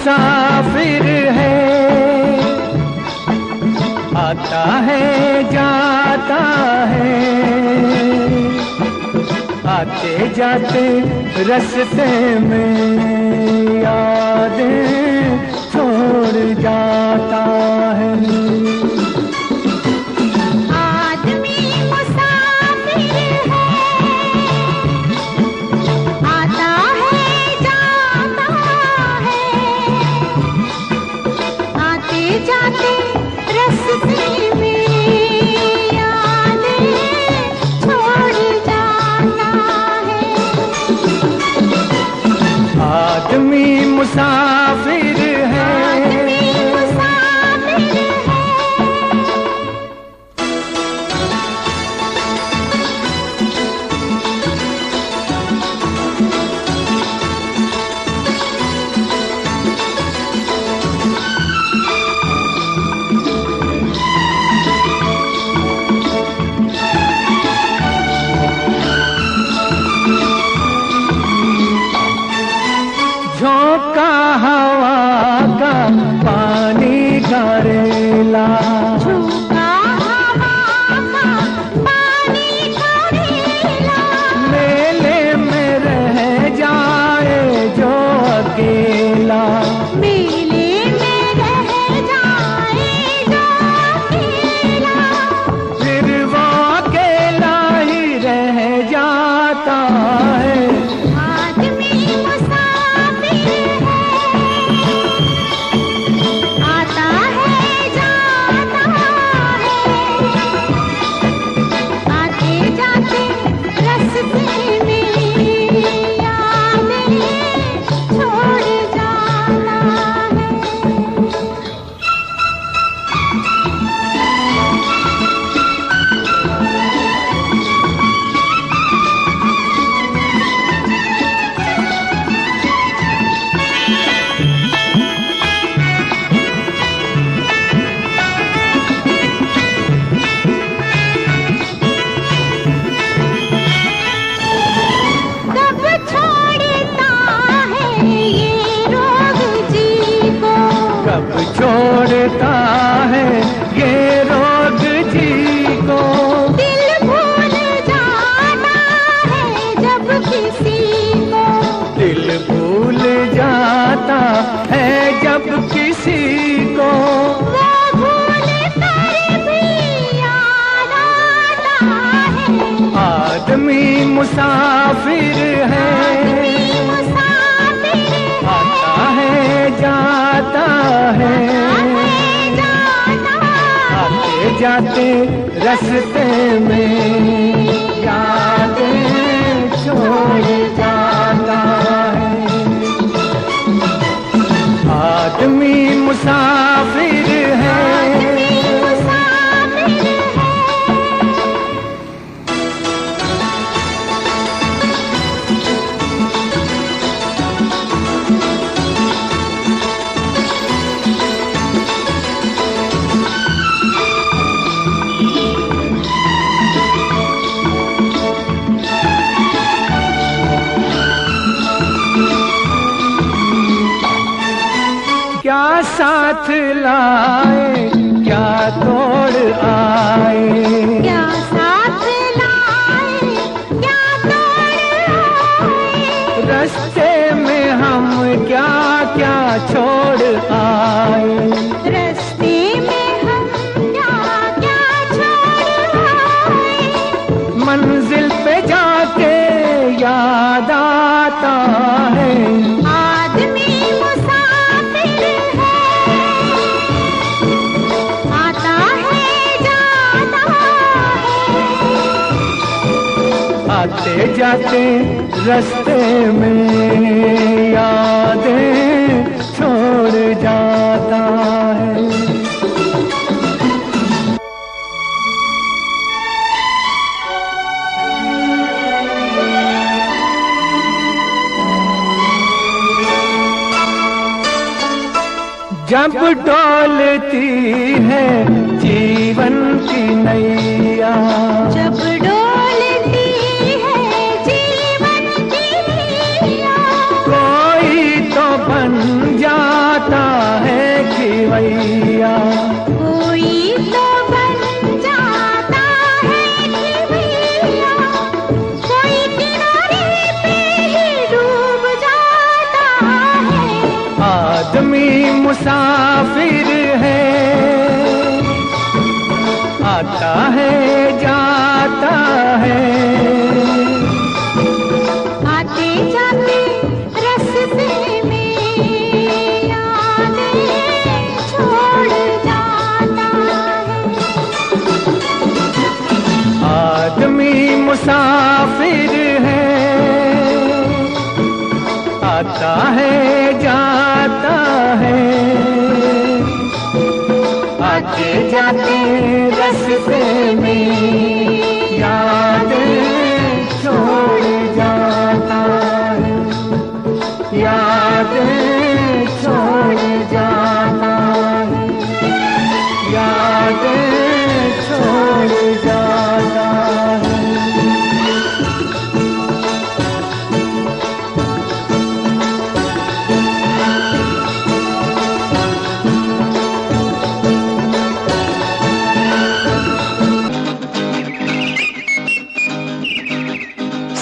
मुसाफिर है, आता है जाता है, आते जाते रास्ते में यादें छोड़ जाता है। आदमी मुसाफिर है, झोंका हवा का पानी का रेला, झोंका हवा का पानी का रेला, मेले में रह जाए जो अकेला, मेले में रह जाए जो अकेला, फिर वो अकेला ही रह जाता है। आदमी मुसाफिर है, आता है जाता है, आते जाते रास्ते में यादें छोड़ जाता है। कब छोड़ता है ये रोग जी को, कब छोड़ता है ये रोग जी को, दिल भूल जाना है जब किसी को, दिल भूल जाता है जब किसी को, वो भूल कर भी याद आता है। आदमी मुसाफिर है, आदमी मुसाफिर आता है जाता है, आते जाते रास्ते में यादें छोड़ जाता है। आदमी मुसाफिर है, क्या साथ लाए क्या तोड़ आए, क्या साथ लाए क्या तोड़ आए, रास्ते में हम क्या क्या छोड़ आए, रास्ते में हम क्या क्या छोड़ आए, मंजिल पे जाके याद आता है। आदमी मुसाफिर है, आता है जाता है, आते जाते रास्ते में यादें छोड़ जाता है। जब डोलती है जीवन की नैया, जब डोलती है जीवन की नैया, कोई तो बन जाता मुसाफिर है, आता है जाता है, आते जाते रास्ते में याद छोड़ जाता है, याद छोड़ जाता है, याद छोड़ जाता है।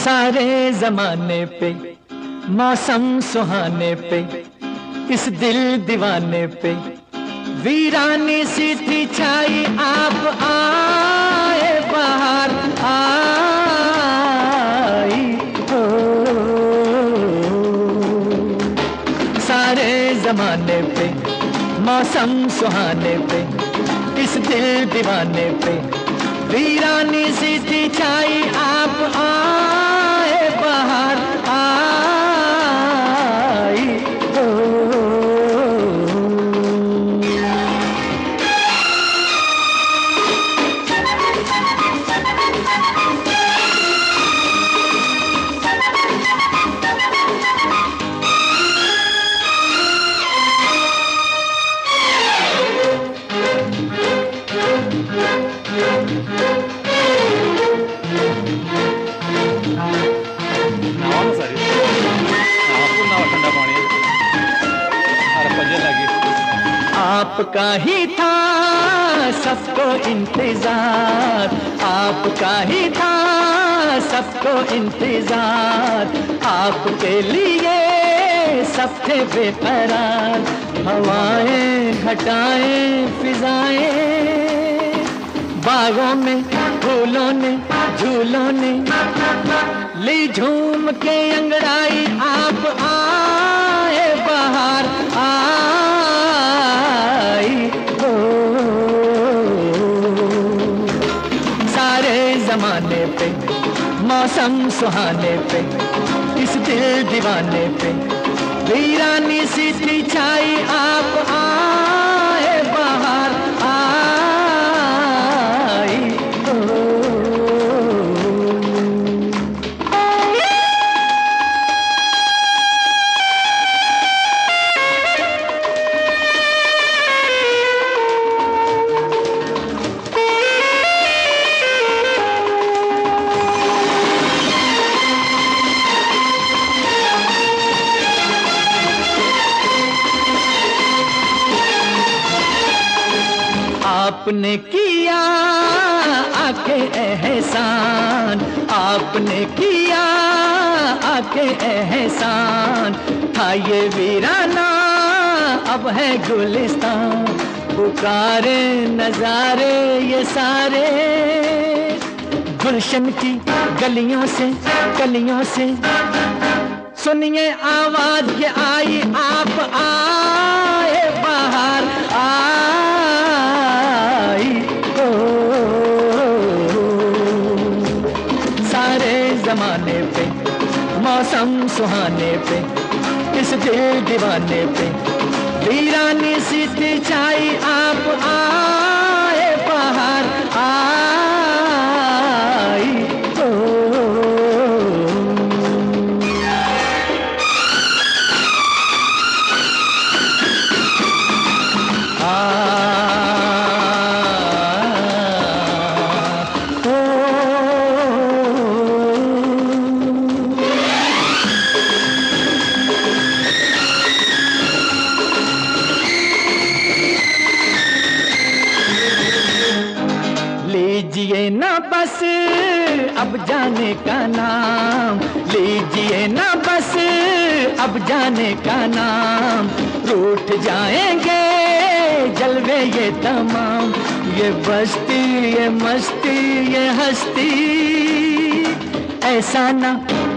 सारे जमाने पे मौसम सुहाने पे, इस दिल दीवाने पे वीरानी सी थी छाई, आप आए बाहर आई हो। सारे जमाने पे मौसम सुहाने पे, इस दिल दीवाने पे वीरानी सी थी छाई, आप आए बाहर आई हो। आपका ही था सबको इंतजार, आपका ही था सबको इंतजार, आपके लिए सब थे बेकरार। हवाएं घटाएं फिजाएं, बागों में फूलों ने झूलों ने ली झूम के अंगड़ाई, आप आए बाहर आई हो। सारे जमाने पे मौसम सुहाने पे, इस दिल दीवाने पे वीरानी सी थी छाई, आप आए बाहर आई हो। आपने किया आके एहसान, आपने किया आके एहसान, था ये वीराना अब है गुलिस्तान। पुकारे नजारे ये सारे गुलशन की गलियों से गलियों से, सुनिए आवाज ये आई, आप आए बाहर आई हो। सारे जमाने पे मौसम सुहाने पे, इस दिल दीवाने पे वीरानी सी थी छाई, आप आए बाहर आई हो। लीजिए ना बस अब जाने का नाम, लीजिए ना बस अब जाने का नाम, रूठ जाएंगे जलवे ये तमाम, ये बस्ती ये मस्ती ये हस्ती, ऐसा ना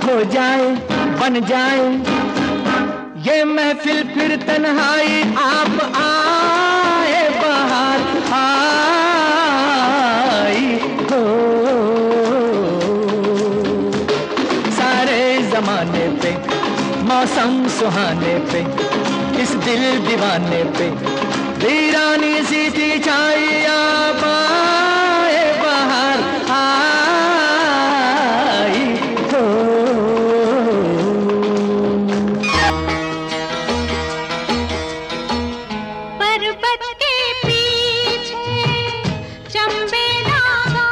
हो जाए बन जाए ये महफिल फिर तन्हाई, आप आए बाहर आई हो। जमाने पे, मौसम सुहाने पे, इस दिल दीवाने पे, वीरानी सी थी छाया पाए बाहर आई हो। पर्वत के पीछे चंबे दागा,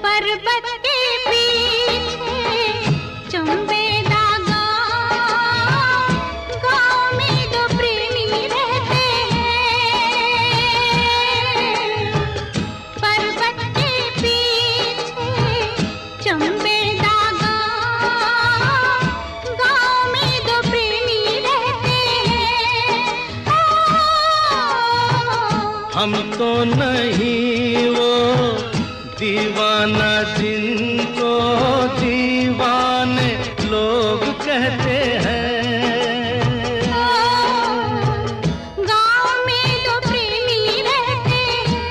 पर्वत के पीछे चंबे दागा, गाँव में दो प्रेमी रहते हैं। पर्वत के पीछे चंबे दागा, गाँव में दो प्रेमी रहते हैं। हम तो नहीं वो दीवाना जिनको दीवाने लोग कहते हैं। गाँव में दो प्रेमी रहते हैं।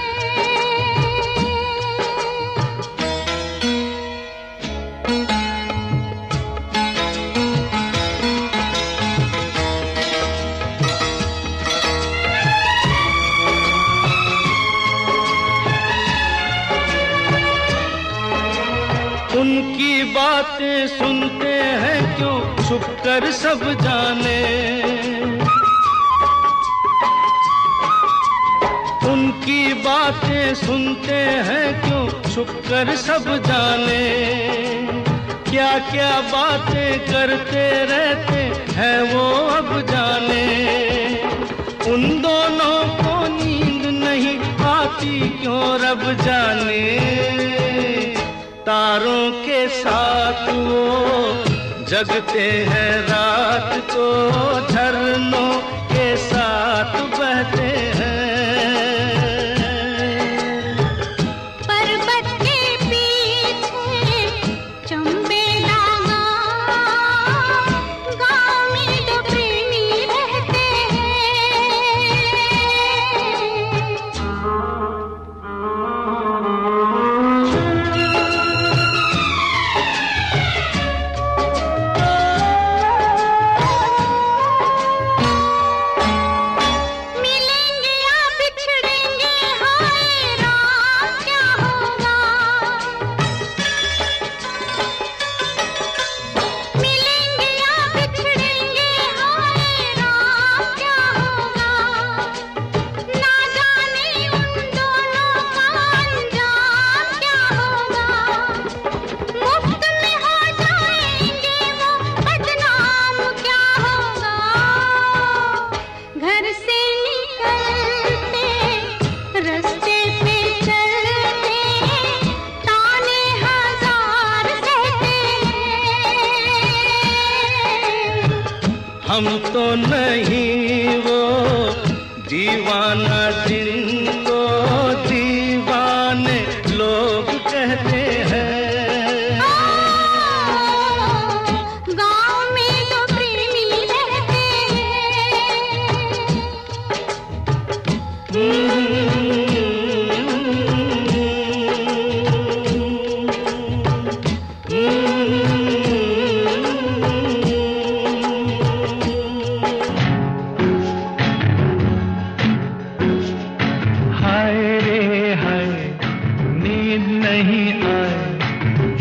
उनकी बातें सुनते हैं क्यों छुप कर सब जाने, उनकी बातें सुनते हैं क्यों छुप कर सब जाने, क्या क्या बातें करते रहते हैं वो अब जाने। उन दोनों को नींद नहीं आती क्यों रब जाने, तारों के साथ वो जगते हैं रात को, झरनों के साथ बहते हैं। पर्वत के पीछे चंबे दागा, गाँव में दो प्रेमी रहते मिलेंगे या बिछड़ेंगे, हाय राम क्या होगा। मिलेंगे या बिछड़ेंगे, हाय राम क्या होगा। ना जाने उन दोनों का अंजाम क्या होगा। मुफ्त में हो जाएंगे वो बदनाम क्या होगा। घर से निकलते रास्ते पे चलते ताने हजार सहते हैं। हम तो नहीं वो दीवाना जिनको दीवाने लोग कहते हैं। गाँव में दो प्रेमी रहते हाय रे हाय, नींद नहीं आए,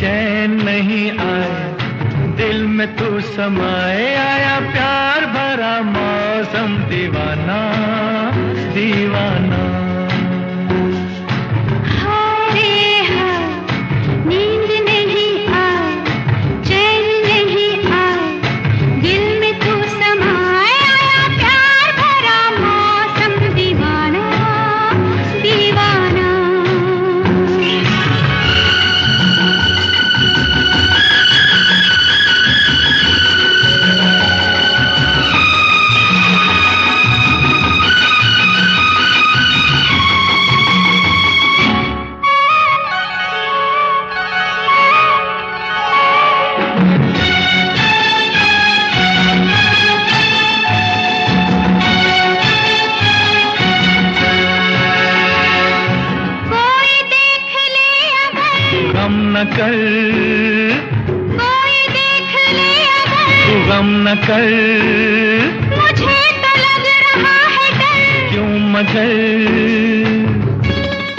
चैन नहीं आए, दिल में तू समाए, आया प्यार भरा मौसम दीवाना दीवाना। हाय हाय, नींद नहीं आए, चैन नहीं आए, दिल में तू समाए, आया प्यार भरा मौसम दीवाना दीवाना। न कर, कोई देख ले अगर, तू गम न कर, मुझे तो लग रहा है डर। क्यों मगर,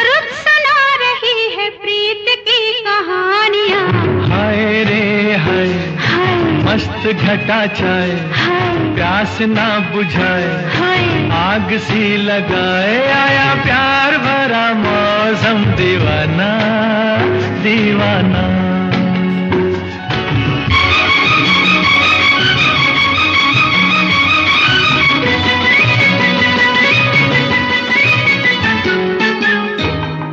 रुत सुना रही है प्रीत की कहानियाँ। हाय रे हाय, हाय मस्त घटा छाए, हाय प्यास ना बुझाए, हाय, आग सी लगाए, आया प्यार भरा मौसम, दीवाना दीवाना।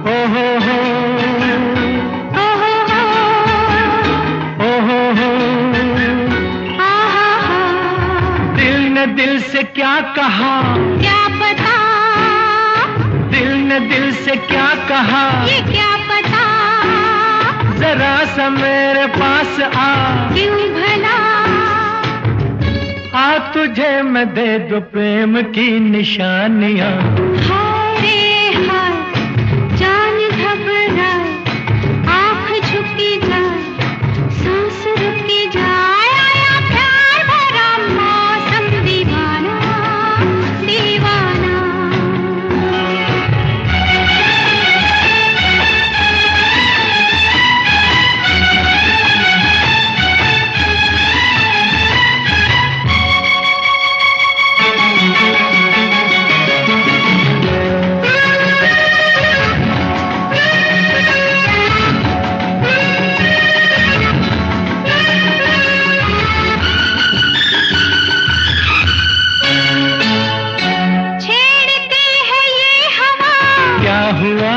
ओ हो हो, ओ हो हो, ओ हो हो, आ हा हा, दिल ने दिल से क्या कहा, क्या पता, दिल ने दिल से क्या कहा, ये क्या पता, जरा सा मेरे पास आ, क्यों भला, आ तुझे मैं दे दूं प्रेम की निशानियां। हाय रे हाय, जान घबराए, आँख झुकी जाए, सांस रुकी जाए, आया प्यार भरा मौसम, दीवाना दीवाना। छेड़ती है ये हवा, क्या हुआ,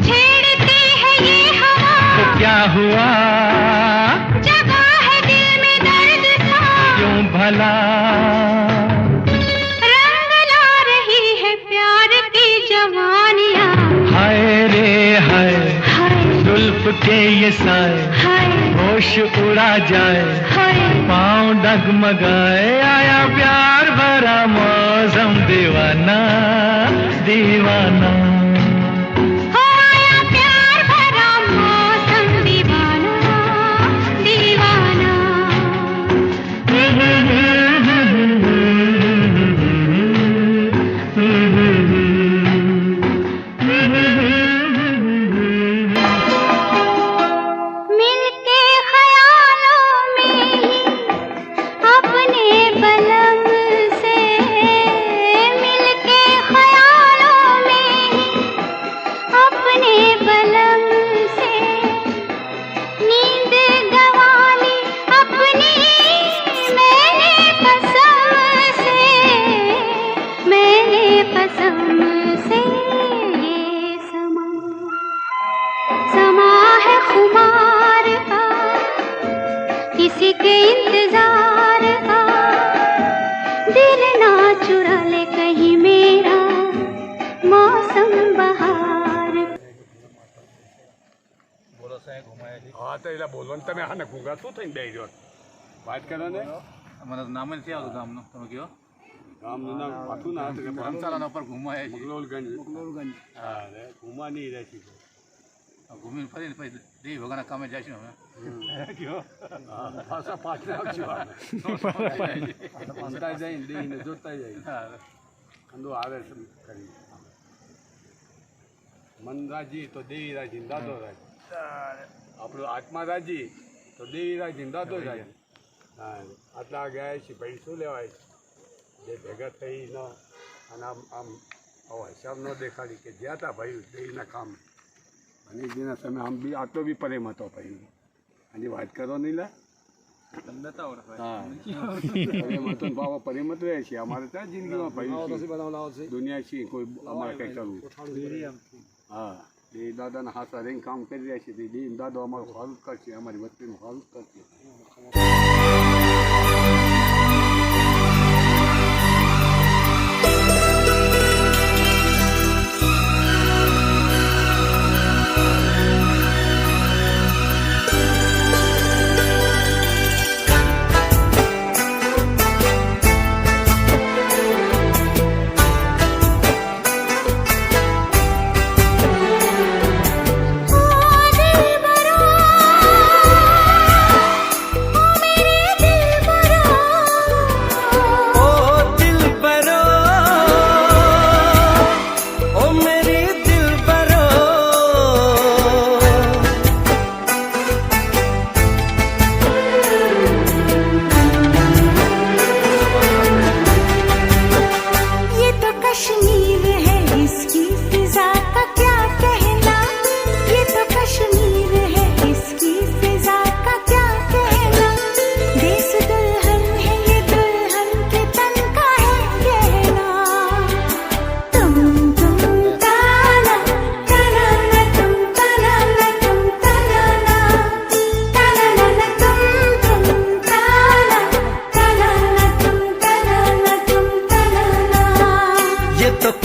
छेड़ती है ये हवा, तो क्या हुआ, जगा है दिल में दर्द सा, क्यों भला, रंग ला रही है प्यार की जवानियाँ। हाय रे हाय, हाय जुल्फ के ये साए, हाय होश उड़ा जाए, हाय, पाँव डगमगाए, आया प्यार भरा मौसम, दीवाना दीवाना। हो आया प्यार भरा मौसम, दीवाना दीवाना। मिलके ख्यालों में ही अपने बलम से, मिलके ख्यालों में ही अपने बलम से, नींद गंवाली अपनी मैंने कसम से, मैंने कसम से। ये समा है खुमार का, किसी के इंतजार का, दिल ना चुरा ले कहीं मेरा मौसम बहार। હા તો એટલે બોલો ને તમે હા ને ઘૂંઘા શું થઈને બેસી રહ્યો વાત કરો ને મને નામ નથી આવતું ગામનું, તમે કહો. ગામનું નામ પાછું ના હતું કે ધર્મશાળાના ઉપર ઘુમાય છે. મુગલોલગંજ હા રે ઘુમા નહીં રહેતી ઘૂમીને ફરીને પછી દેવી ભગવાનના કામે જઈશું અમે. હા પાછા પાછા આવજો જોતા જઈને દેવીને જોતા જઈને અંદો આવે છે કરી મન રાજી તો દેવી રાજી દાદો રાજી આપણો આત્મા રાજી તો દેવી રાજી દાદો રાજી હા આટલા ગયા છે ભાઈ શું લેવાય જે ભેગા થઈ ન અને આમ આવો હિસાબ ન દેખાડી કે જ્યાં હતા ભાઈ દેવીના કામ અને જેના સમય આમ બી આટલો બી પ્રેમ હતો ભાઈ આજે વાત કરો નહીં લે હા પ્રેમ હતો ને ભાવ પ્રેમ જ રહે છે અમારે ત્યાં જિંદગીમાં ભાઈ દુનિયા છે કોઈ અમારે કંઈ કરવું હા એ દાદાના હાથ રહીને કામ કરી રહ્યા છે એ દાદો અમારું સારું કરશે અમારી વસ્તીનું સારું કરશે ओ दिल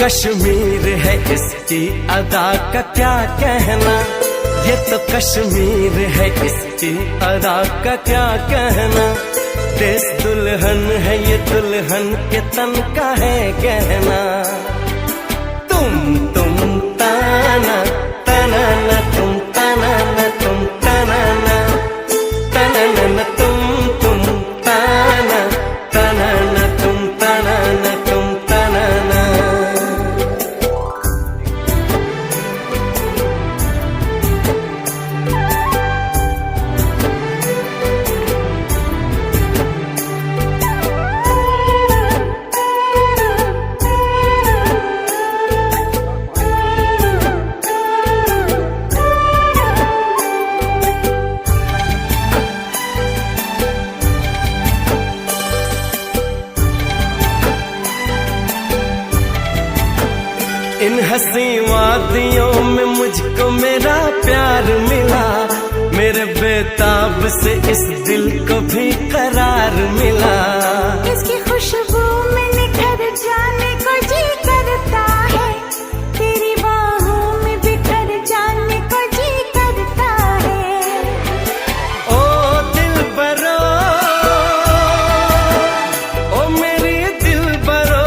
कश्मीर है इसकी अदा का क्या कहना, ये तो कश्मीर है इसकी अदा का क्या कहना। देश दुल्हन है ये दुल्हन के तन का है गहना। तुम ताना तना न तुम तना न तुम तना न तना न तुम ताना तना न तुम तना न तुम तना न। इन हंसी वादियों में मुझको मेरा प्यार मिला, मेरे बेताब से इस दिल को भी करार मिला। इसकी खुशबू में निखर जाने को जी करता है, तेरी बाहों में बिखर जाने को जी करता है। ओ दिलबरो, ओ मेरी दिलबरो,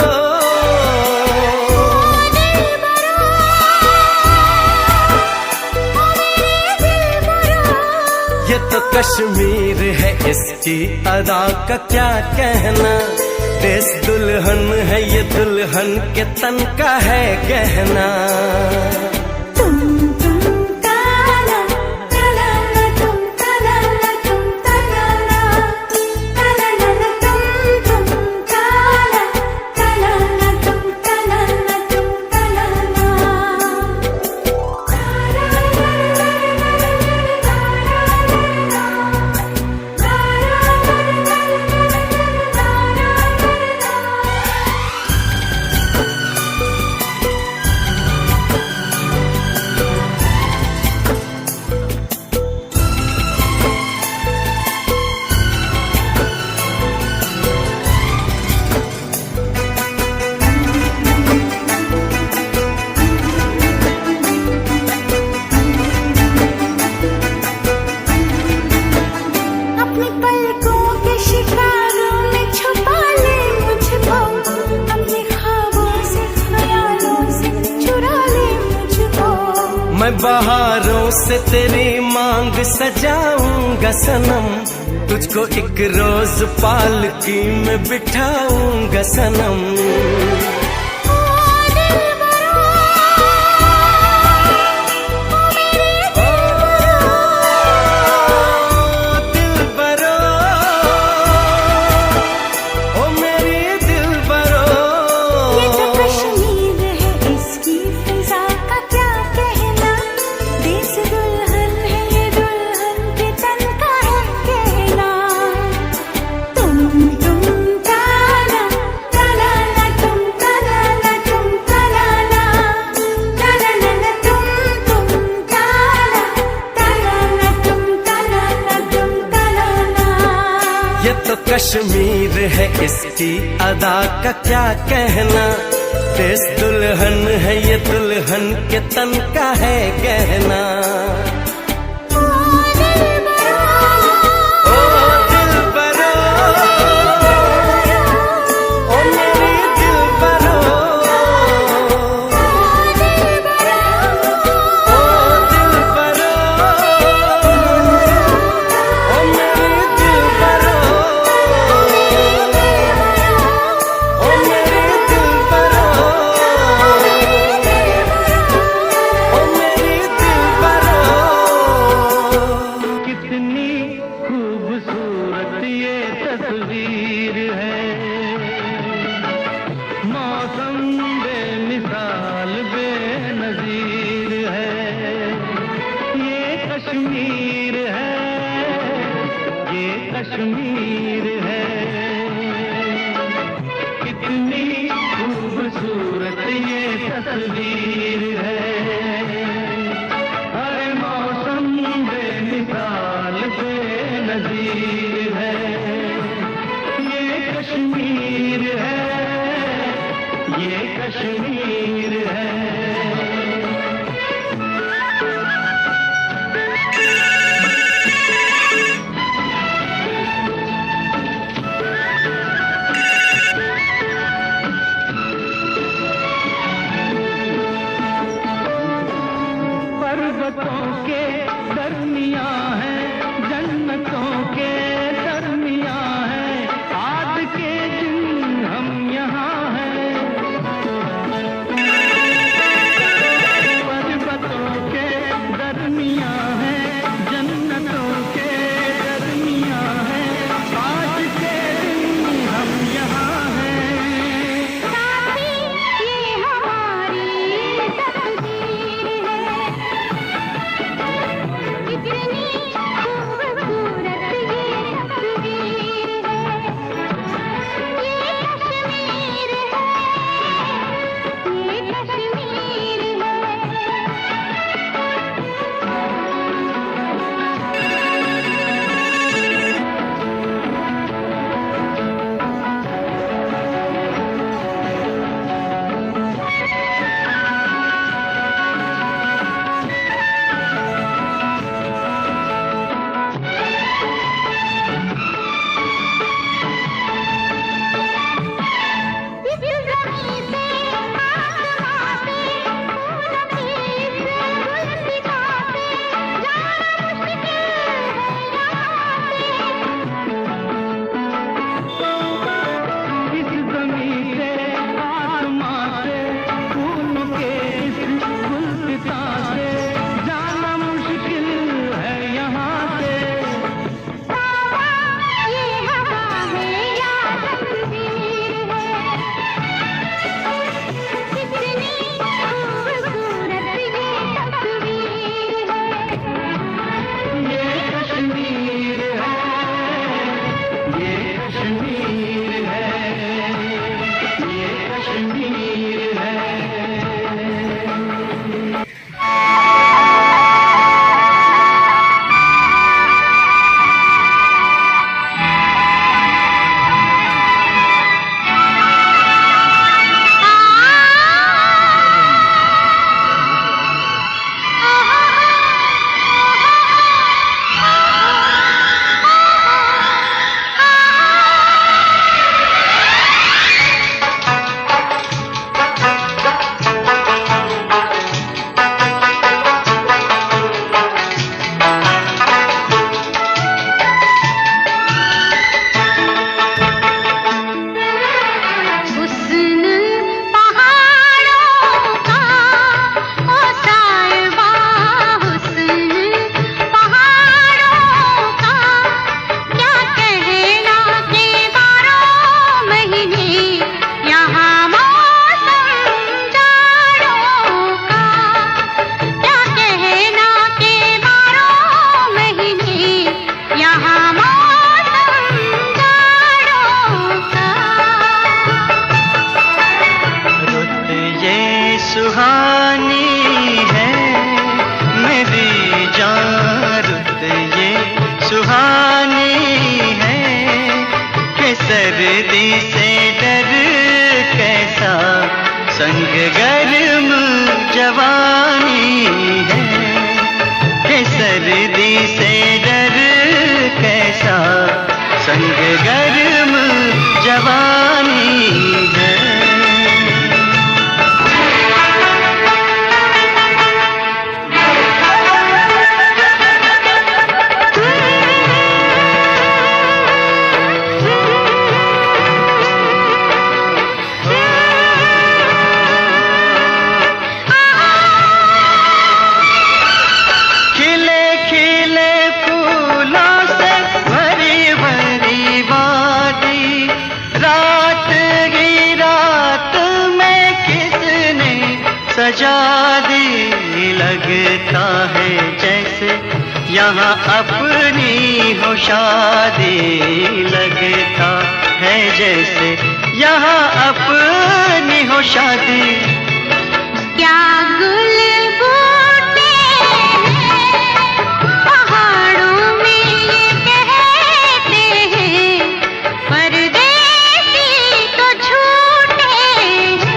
ये तो कश्मीर है इसकी अदा का क्या कहना। देश दुल्हन है ये दुल्हन के तन का है गहना। तुम ताना ताना न तुम ताना न तुम ताना न ताना न तुम ताना ताना न तुम ताना न तुम ताना अपनी पलकों के शिकारों में छुपा ले मुझको, अपने ख्वाबों से ख्यालों से चुरा ले मुझको। मैं बहारों से तेरी मांग सजाऊंगा सनम, तुझको एक रोज पालकी में बिठाऊंगा सनम। ये तो कश्मीर है इसकी फिजा का क्या कहना। देश दुल्हन है ये दुल्हन के तन का है कहना। तुम ताना ताना न तुम ताना न तुम ताना न ताना न तुम ताना ताना न तुम ताना न तुम ताना न। ये तो कश्मीर है इसकी अदा का क्या कहना। देश दुल्हन है ये दुल्हन के तन का है गहना। ओ दिलबरो, ओ मेरी दिलबरो, ओ दिलबरो, ओ मेरी दिलबरो, ओ मेरी दिलबरो, ओ मेरी दिलबरो। पर्वतों के दरमियां है, जन्नतों के दरमियां है, आज के दिन हम यहाँ हैं। पर्वतों के दरमियां है, जन्नतों के दरमियां है, आज के दिन हम यहाँ हैं। साथी ये हमारी तकदीर है, कितनी खूबसूरत ये तस्वीर है। ये कश्मीर है, ये कश्मीर है। इस ज़मीं से आसमां से फूलों की इस गुलसिता से जाना मुश्किल है यहाँ से। इस ज़मीं से आसमां से फूलों के इस गुलसिता से जाना मुश्किल है यहाँ से। बाबा ये हवा है या तकदीर है, कितनी खूबसूरत ये तस्वीर है। ये कश्मीर है, ये कश्मीर है, ये कश्मीर है। हुस्न पहाड़ों का ओ साहिबा, हुस्न पहाड़ों का क्या कहना के 12 महीने यहाँ मौसम जाड़ों का, क्या कहना के 12 महीने यहाँ मौसम जाड़ों का। रुत ये सुहानी है मेरी जान, रुत ये सुहानी है कि सर्दी से डर कैसा संग गर्म जवानी है, कि सर्दी से डर कैसा संग गर्म जवानी है। खिले खिले फूलों से भरी भरी वादी, रात ही रात में किसने सजा दी, लगता है जैसे यहाँ अपनी हो शादी, लगता है जैसे यहाँ अपनी हो शादी। क्या गुल बूटे हैं पहाड़ों में ये कहते हैं, परदेसी तो झूठे हैं।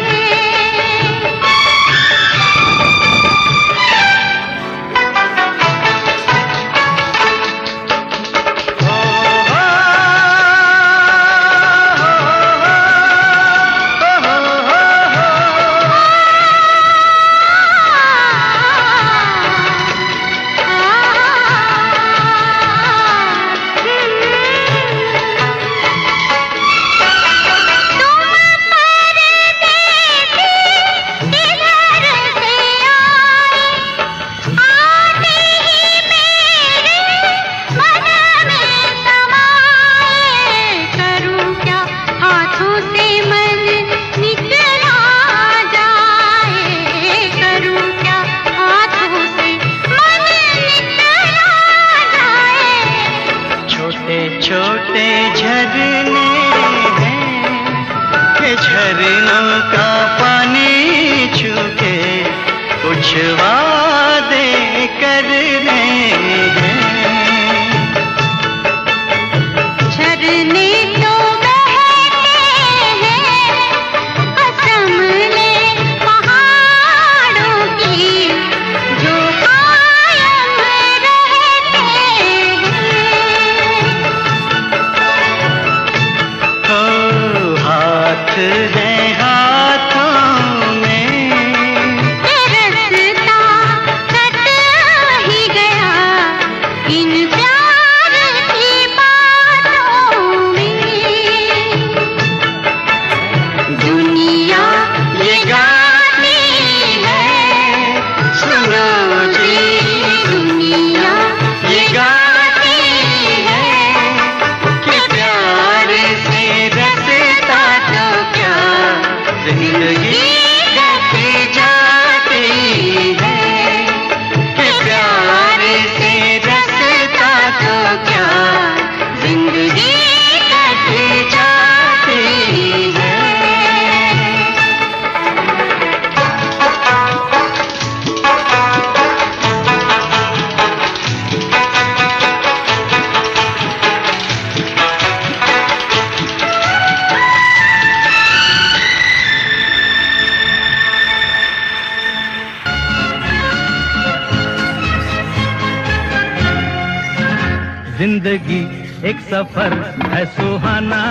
जिंदगी एक सफर है सुहाना,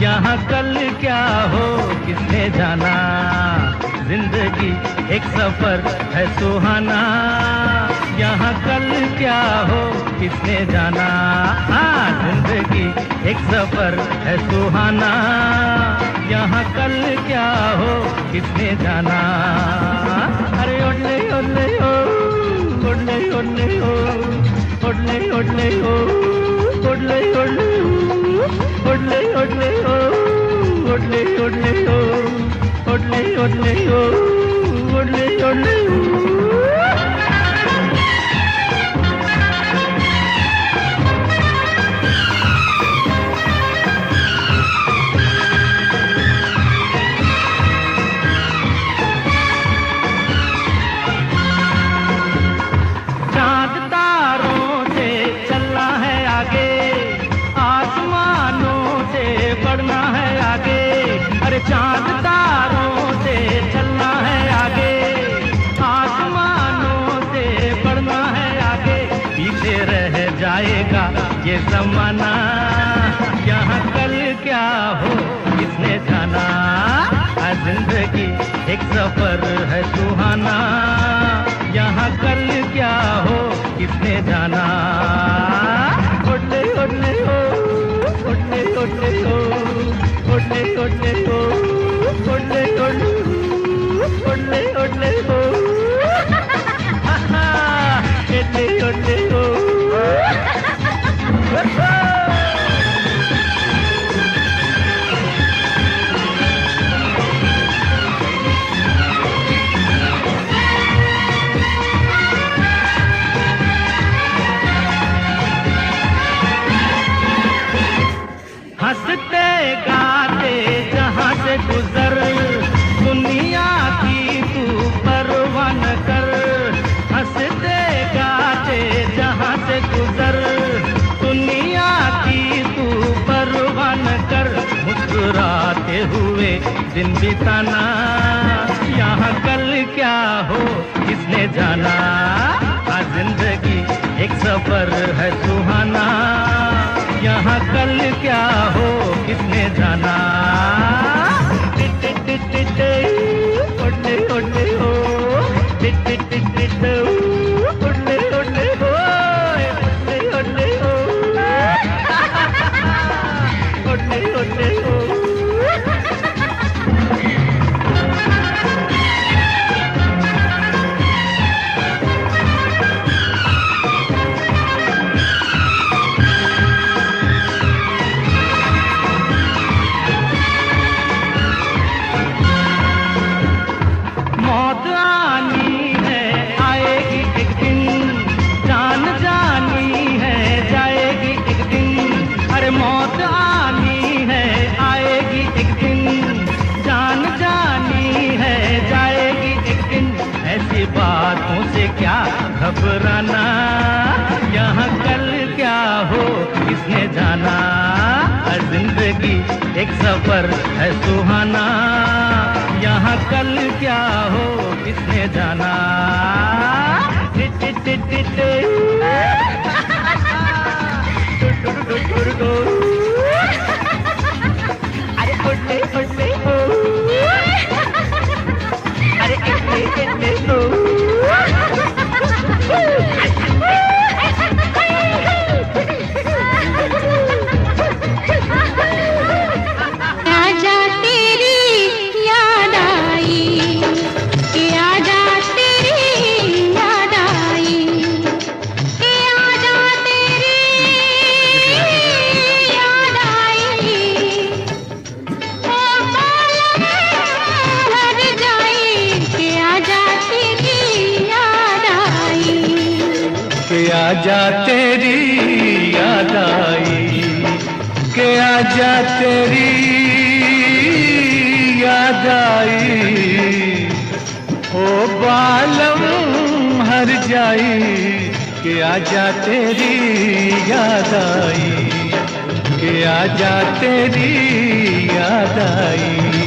यहाँ कल क्या हो किसने जाना। जिंदगी एक सफर है सुहाना, यहाँ कल क्या हो किसने जाना। हाँ, जिंदगी एक सफर है सुहाना, यहाँ कल क्या हो किसने जाना। अरे ओले ओले ओ, ओले ओले ओ, ओले ओले ओ, ओले ओले ओ, ओले ओले ओ, ओले ओले ओ, ओले ओले ओ, ओले ओले ओ। चांद तारों से चलना है आगे, आसमानों से बढ़ना है आगे। पीछे रह जाएगा ये जमाना, यहाँ कल क्या हो किसने जाना। जिंदगी एक सफर है सुहाना, यहाँ कल क्या हो किसने जाना। ओले ओले ओ, ओले ओले ओ, ओले ओले ओ, ओले ओले ओ, ओले ओले ओ, ओले ओले ओ। हंसते गाते जहाँ से गुजर, दुनिया की तू परवाह न कर। हंसते गाते जहाँ से गुजर, दुनिया की तू परवाह न कर। मुस्कुराते हुए दिन बिताना, यहाँ कल क्या हो किसने जाना। जिंदगी एक सफर है सुहाना, यहाँ कल क्या हो किसने जाना। ओले ओले ओ, ओले ओले ओ, ओले ओले ओ, ओले ओले ओ। बातों से क्या घबराना, यहाँ कल क्या हो किसने जाना। जिंदगी एक सफर है सुहाना, यहाँ कल क्या हो किसने जाना। अरे ओले ओले ओ, अरे इतने इतने ओ। आजा तेरी याद आई, आजा तेरी याद आई, आजा तेरी याद आई। ओ बालम हर जाई, आजा तेरी याद आई, आजा तेरी याद आई, के आजा तेरी याद आई। ओ बालम हर जाई, के आजा तेरी याद आई, के आजा तेरी याद आई।